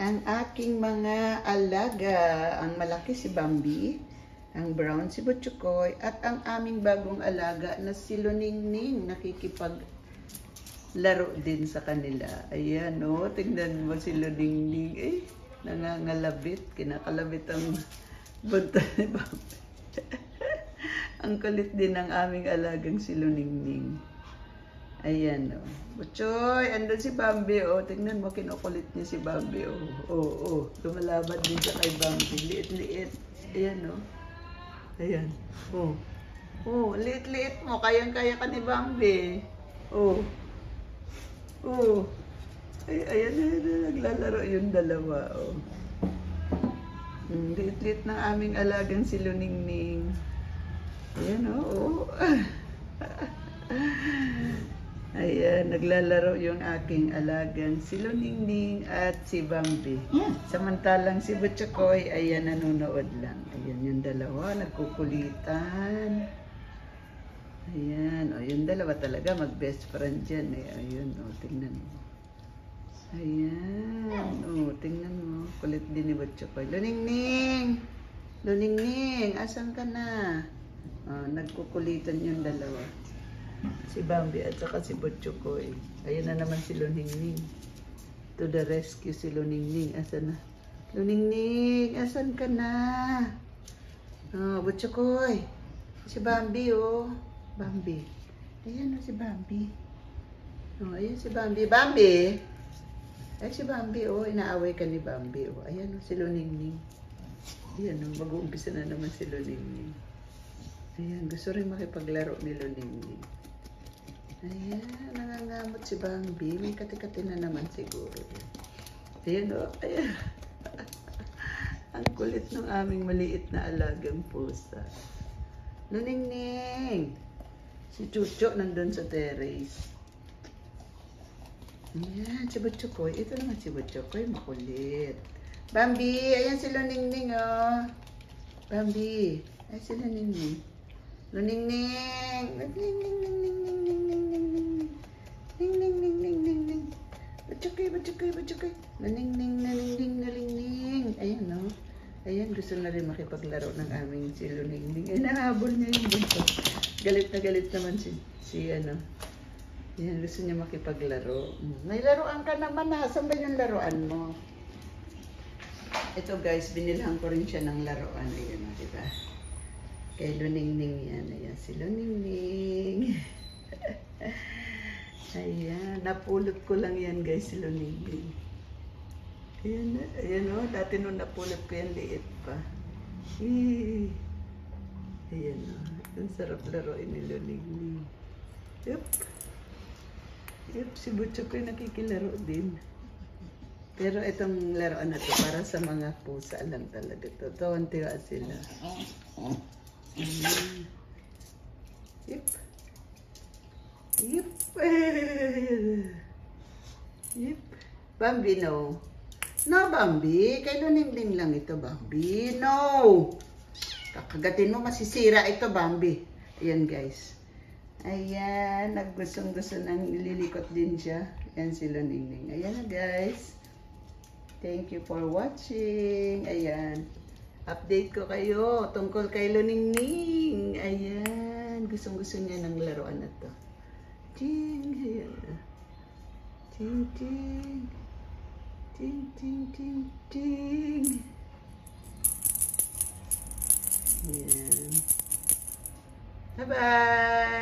ang aking mga alaga. Ang malaki si Bambi, ang brown si Butchukoy, at ang aming bagong alaga na si Luningning. Nakikipaglaro din sa kanila. Ayan, oh, tingnan mo si Luningning. Nangangalabit. Kinakalabit ang bunta ni Bambi. Ang kulit din ng aming alagang si Luningning. Ayan, oh. Butchoy, andun si Bambi, oh. Tingnan mo, kinukulit niya si Bambi, oh. Oh. Lumalaban din siya kay Bambi. Liit-liit. Ayan, oh. Ayan. Oh, liit-liit mo. Kayang-kaya ka ni Bambi. Oh. Ayan, naglalaro yung dalawa, oh. Liit-liit ng aming alagang si Luningning. Ayan, oh. Ayan, naglalaro yung aking alagang si Luningning at si Bambi. Samantalang si Butchukoy, ayan, nanonood lang. Ayan, yung dalawa, nagkukulitan. Ayan, o, yung dalawa talaga, mag-best friend dyan. Ayun, o, tingnan mo. Ayan, o, tingnan mo. Kulit din ni Butchukoy. Luningning! Luningning, asan ka na? Nagkukulitan yung dalawa. Si Bambi at saka si Butchukoy. Ayun na naman si Luningning. To the rescue si Luningning. Asan na? Luningning, asan ka na? Butchukoy. Si Bambi, oh. Bambi. Ayan si Bambi. Ayan si Bambi. Bambi! Ay, si Bambi, oh. Inaaway ka ni Bambi, oh. Ayan, si Luningning. Ayan, oh. Mag-uumpisa na naman si Luningning. Ayan, gusto rin makipaglaro ni Luningning. Ayan, nangangamot si Bambi. May kati-kati na naman siguro. Ayan, oh. Ayan. Ang kulit ng aming maliit na alagang pusa. Luningning! Si Chucho nandun sa terrace. Ayan, si Butchukoy. Ito naman si Butchukoy, makulit. Bambi! Ayan si Luningning, oh. Bambi! Ayan si Luningning. Luningning! Butchukoy. Luningning. Ayan, no? Ayan, gusto na rin makipaglaro ng aming si Luningning. Ay, nahabol niya yung bunso. Galit na galit naman si ano. Ayan, gusto niya makipaglaro. May laruan ka naman, ha? Saan ba yung laruan mo? Ito, guys, binilhan ko rin siya ng laruan. Ayan, diba? Kay Luningning yan. Ayan, si Luningning. Ayan, napulot ko lang yan, guys, si Luningning. Ayan, o. Dati nung napulot ko yan, liit pa. Ayan, o. Ang sarap laruin ni Luningning. Yup, si Butchukoy nakikilaro din. Pero itong laruan na to, para sa mga pusa lang talaga to. Tawan-tiwa sila. Yep. Bambi, no. No, Bambi. Kay Luningning lang ito, Bambi. No. Kakagatin mo, masisira ito, Bambi. Ayan, guys. Ayan, naggustong-gusto nang lilikot din siya. Ayan si Luningning. Ayan na, guys. Thank you for watching. Ayan. Update ko kayo tungkol kay Luningning. Ayan. Gustong-gusto niya ng laruan na to. Ting. Ayan. Ting. Ayan. Bye-bye.